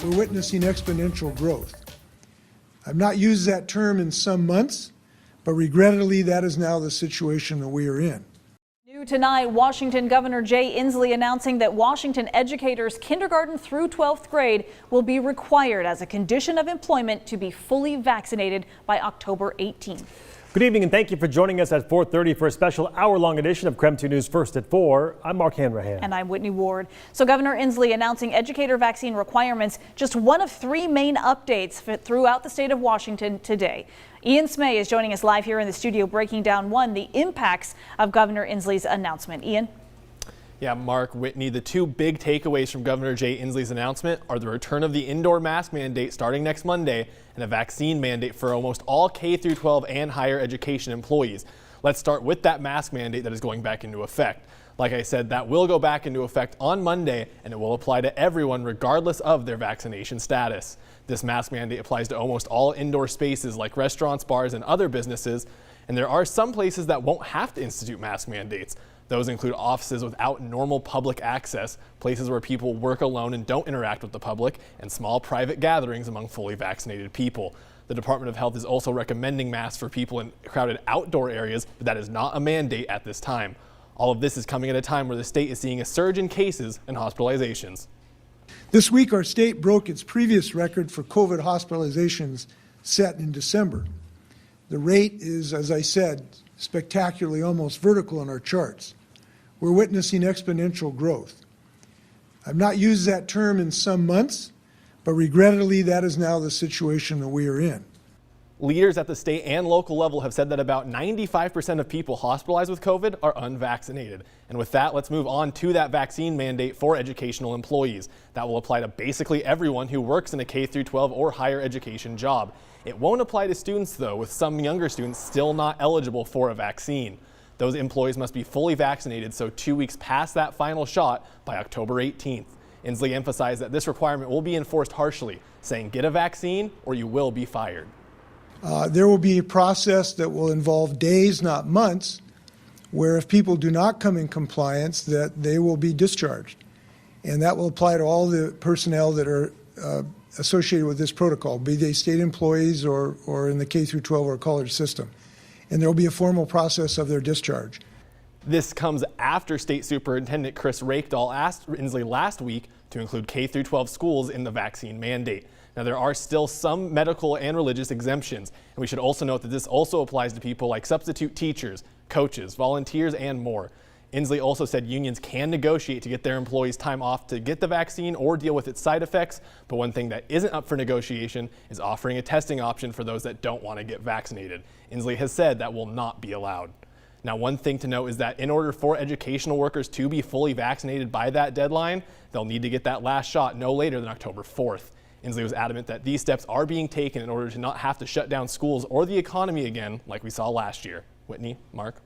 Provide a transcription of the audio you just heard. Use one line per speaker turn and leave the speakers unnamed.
we're witnessing exponential growth. I've not used that term in some months, but regrettably, that is now the situation that we are in.
New tonight, Washington Governor Jay Inslee announcing that Washington educators kindergarten through 12th grade will be required as a condition of employment to be fully vaccinated by October 18th.
Good evening and thank you for joining us at 4:30 for a special hour-long edition of KREM 2 News First at 4. I'm Mark Hanrahan.
And I'm Whitney Ward. So Governor Inslee announcing educator vaccine requirements, just one of three main updates throughout the state of Washington today. Ian Smay is joining us live here in the studio breaking down the impacts of Governor Inslee's announcement. Ian?
Yeah, Mark, Whitney, the two big takeaways from Governor Jay Inslee's announcement are the return of the indoor mask mandate starting next Monday and a vaccine mandate for almost all K-12 and higher education employees. Let's start with that mask mandate that is going back into effect. Like I said, that will go back into effect on Monday, and it will apply to everyone regardless of their vaccination status. This mask mandate applies to almost all indoor spaces like restaurants, bars, and other businesses, and there are some places that won't have to institute mask mandates. Those include offices without normal public access, places where people work alone and don't interact with the public, and small private gatherings among fully vaccinated people. The Department of Health is also recommending masks for people in crowded outdoor areas, but that is not a mandate at this time. All of this is coming at a time where the state is seeing a surge in cases and hospitalizations.
This week, our state broke its previous record for COVID hospitalizations set in December. The rate is, as I said, spectacularly almost vertical in our charts. We're witnessing exponential growth. I've not used that term in some months, but regrettably, that is now the situation that we are in.
Leaders at the state and local level have said that about 95% of people hospitalized with COVID are unvaccinated. And with that, let's move on to that vaccine mandate for educational employees. That will apply to basically everyone who works in a K-12 or higher education job. It won't apply to students, though, with some younger students still not eligible for a vaccine. Those employees must be fully vaccinated, so 2 weeks past that final shot by October 18th. Inslee emphasized that this requirement will be enforced harshly, saying get a vaccine or you will be fired.
There will be a process that will involve days, not months, where if people do not come in compliance, that they will be discharged. And that will apply to all the personnel that are associated with this protocol, be they state employees or in the K-12 or college system. And there will be a formal process of their discharge.
This comes after State Superintendent Chris Rakedall asked Inslee last week to include K-12 schools in the vaccine mandate. Now, there are still some medical and religious exemptions, and we should also note that this also applies to people like substitute teachers, coaches, volunteers, and more. Inslee also said unions can negotiate to get their employees time off to get the vaccine or deal with its side effects, but one thing that isn't up for negotiation is offering a testing option for those that don't want to get vaccinated. Inslee has said that will not be allowed. Now, one thing to note is that in order for educational workers to be fully vaccinated by that deadline, they'll need to get that last shot no later than October 4th. Inslee was adamant that these steps are being taken in order to not have to shut down schools or the economy again like we saw last year. Whitney, Mark.